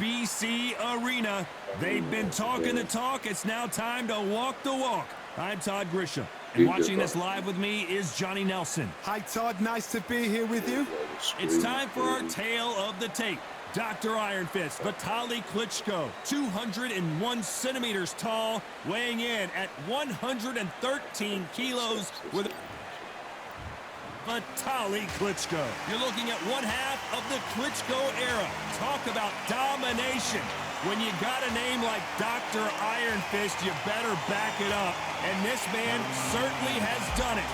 BC Arena. They've been talking the talk. It's now time to walk the walk. I'm Todd Grisham, and watching this live with me is Johnny Nelson. Hi, Todd. Nice to be here with you. It's time for our tale of the tape. Dr. Iron Fist, Vitali Klitchko, 201 centimeters tall, weighing in at 113 kilos with Vitali Klitchko. You're looking at one half of the Klitchko era. Talk about domination. When you got a name like Dr. Iron Fist, you better back it up. And this man certainly has done it.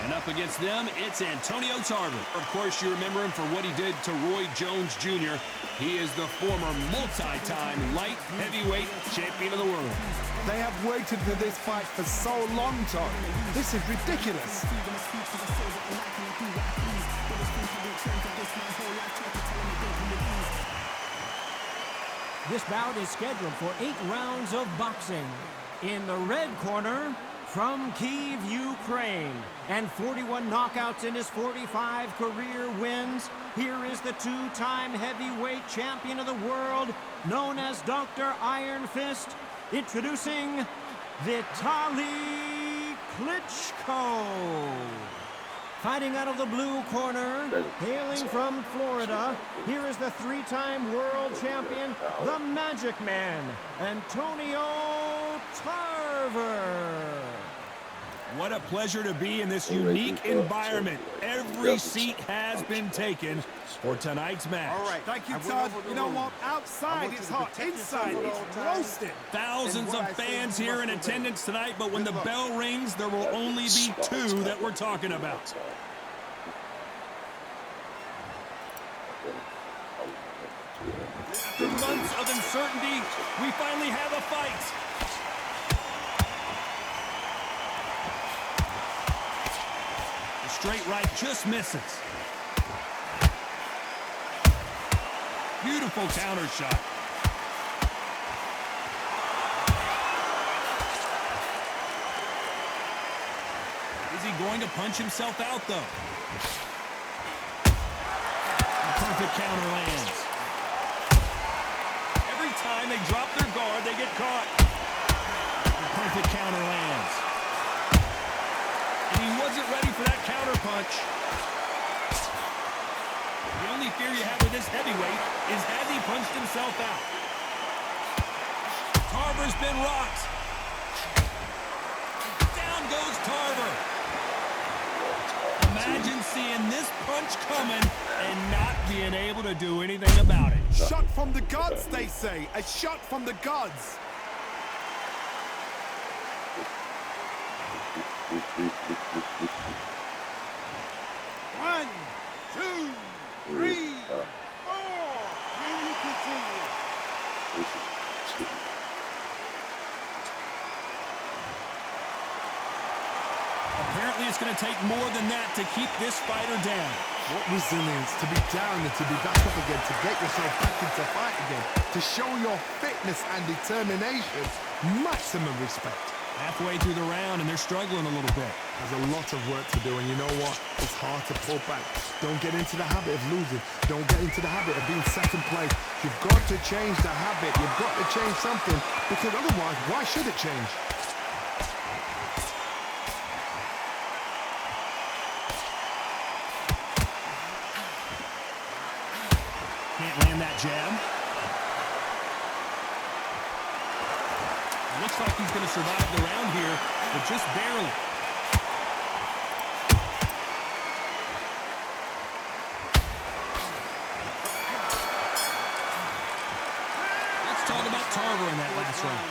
And up against them, it's Antonio Tarver. Of course, you remember him for what he did to Roy Jones Jr. He is the former multi-time light heavyweight champion of the world. They have waited for this fight for so long, Todd. This is ridiculous. This bout is scheduled for 8 rounds of boxing. In the red corner, from Kyiv, Ukraine, and 41 knockouts in his 45 career wins, here is the 2-time heavyweight champion of the world, known as Dr. Iron Fist, introducing Vitali Klitchko. Fighting out of the blue corner, hailing from Florida, here is the 3-time world champion, the Magic Man, Antonio Tarver. What a pleasure to be in this unique environment. Every seat has been taken for tonight's match. All right, thank you, Todd. You know what? Outside it's hot. Inside it's roasted. Thousands of fans here in attendance tonight, but when the bell rings, there will only be 2 that we're talking about. After months of uncertainty, we finally have a fight. Straight right just misses. Beautiful counter shot. Is he going to punch himself out, though? The perfect counter lands. Every time they drop their guard, they get caught. The perfect counter lands. He wasn't ready for that counter punch. The only fear you have with this heavyweight is has he punched himself out. Tarver's been rocked. Down goes Tarver. Imagine seeing this punch coming and not being able to do anything about it. Shot from the gods, they say. A shot from the gods. One, two, three, four. Can you continue? Apparently it's going to take more than that to keep this fighter down. What resilience to be down and to be back up again, to get yourself back into fight again, to show your fitness and determination. Maximum respect. Halfway through the round, and they're struggling a little bit. There's a lot of work to do, and you know what? It's hard to pull back. Don't get into the habit of losing. Don't get into the habit of being second place. You've got to change the habit. You've got to change something, because otherwise, why should it change? Can't land that jab. Looks like he's going to survive the round here, but just barely. Let's talk about Tarver in that last round.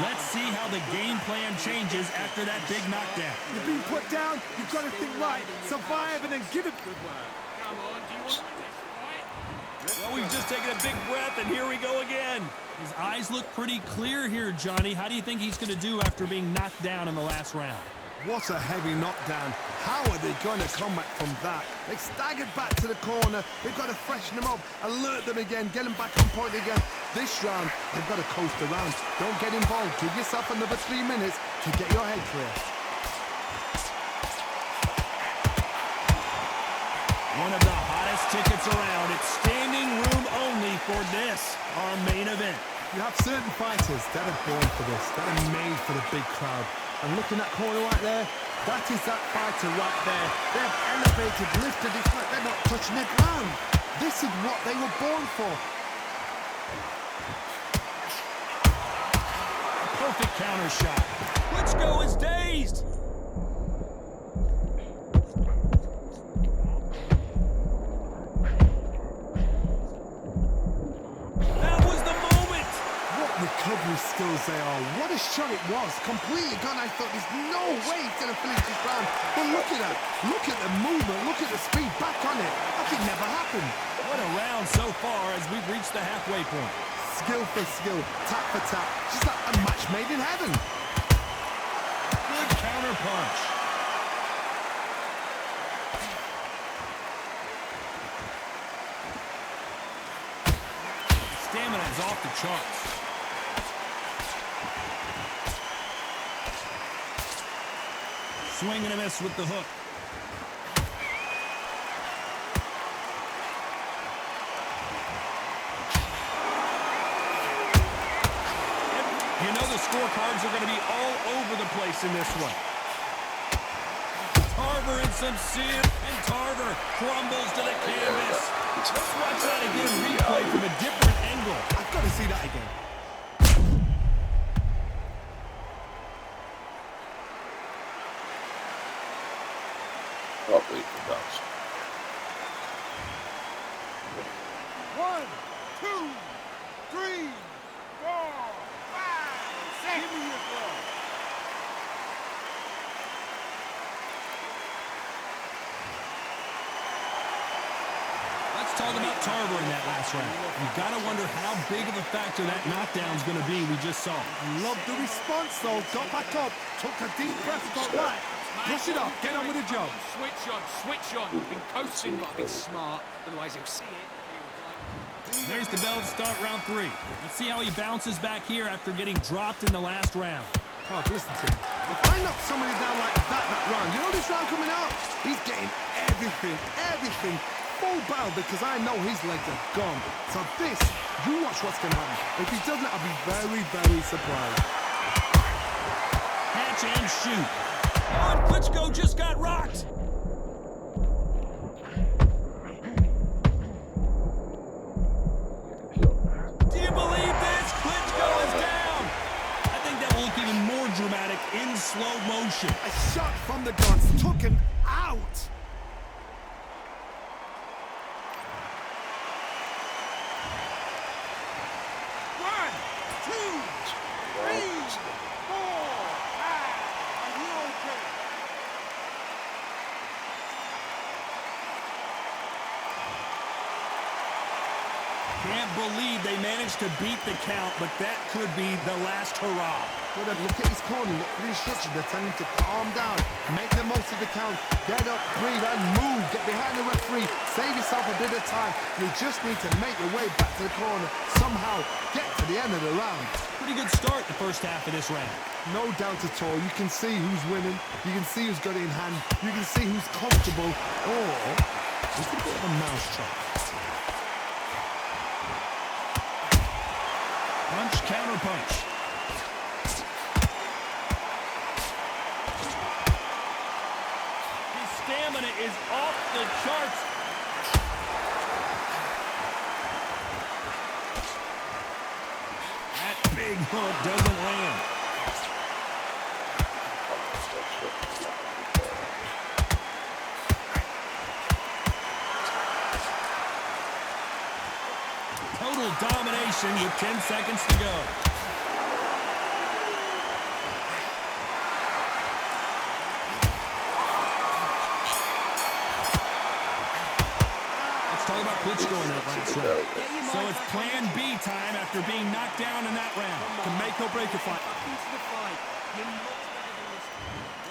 Let's see how the game plan changes after that big knockdown. You're being put down. You've got to think right. Survive and then give it. Well, we've just taken a big breath, and here we go again. His eyes look pretty clear here, Johnny. How do you think he's going to do after being knocked down in the last round? What a heavy knockdown. How are they going to come back from that? They staggered back to the corner. They've got to freshen them up, alert them again, get them back on point again. This round, they've got to coast around. Don't get involved. Give yourself another 3 minutes to get your head clear. One of the hottest tickets around. It's standing room only for this, our main event. You have certain fighters that are born for this, that are made for the big crowd. And look in that corner right there, that is that fighter right there. They have elevated, lifted, it's like they're not touching the ground. This is what they were born for. Perfect counter shot. Klitchko is dazed. That was the moment. What recovery skills they are. What a shot it was. Completely gone. I thought there's no way he's going to finish this round. But look at that. Look at the movement. Look at the speed. Back on it. That could never happen. What a round so far as we've reached the halfway point. Skill for skill, tap for tap. Just like a match made in heaven. Good counter punch. Stamina is off the charts. Swing and a miss with the hook. You know the scorecards are going to be all over the place in this one. Tarver in some sin, and Tarver crumbles to the canvas. Let's watch that again, replay from a different angle. I've got to see that again. Can't believe it does. 1, 2, 3, 4, 5, 6. Give me your blow. Let's talk about Tarver in that last round. You've got to wonder how big of a factor that knockdown's going to be we just saw. Love the response though. Got back up, took a deep breath, got right. Brush it off, get on with the job. Switch on, switch on. You've been coasting, but I've been smart. Otherwise, he'll see it. There's the bell to start round 3. Let's see how he bounces back here after getting dropped in the last round. Oh, listen to him. If I knock somebody down like that round, you know this round coming out? He's getting everything. Full battle because I know his legs are gone. So this, you watch what's going to happen. If he doesn't, I'll be very surprised. Catch and shoot. Oh, and Klitchko just got rocked. Do you believe this? Klitchko is down. I think that will look even more dramatic in slow motion. A shot from the guns took him out. Can't believe they managed to beat the count, but that could be the last hurrah. Well, look at his corner, look at the instructions. They're telling him to calm down, make the most of the count, get up, breathe, and move. Get behind the referee, save yourself a bit of time. You just need to make your way back to the corner, somehow get to the end of the round. Pretty good start the first half of this round. No doubt at all. You can see who's winning. You can see who's got it in hand. You can see who's comfortable. Or it's a bit of a mousetrap. Punch, counter punch. His stamina is off the charts. That big hook doesn't land. Total domination with 10 seconds to go. Let's talk about Klitchko in that last round. So it's plan B time after being knocked down in that round. Can make or break a fight.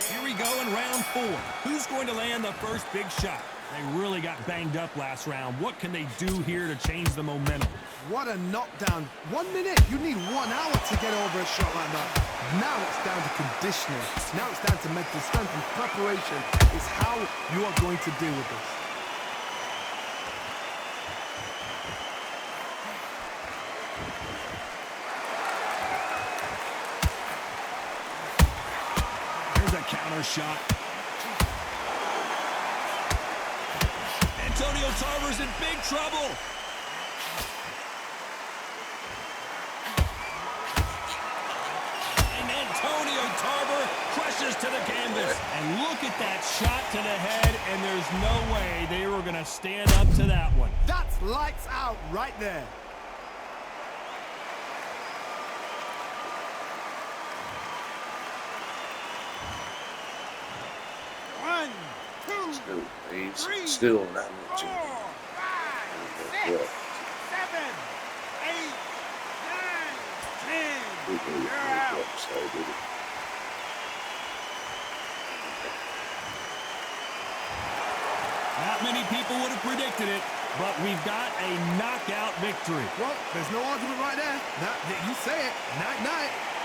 Here we go in round 4. Who's going to land the first big shot? They really got banged up last round. What can they do here to change the momentum? What a knockdown. 1 minute. You need 1 hour to get over a shot like that. Now it's down to conditioning. Now it's down to mental strength and preparation. Is how you are going to deal with this. counter shot. Antonio Tarver's in big trouble. And Antonio Tarver crushes to the canvas. And look at that shot to the head, and there's no way they were going to stand up to that one. That's lights out right there. Still, he's still an amateur. 4, 5, 6, 7, 8, 9, 10. You're out. Not many people would have predicted it, but we've got a knockout victory. Well, there's no argument right there. You say it. Night-night.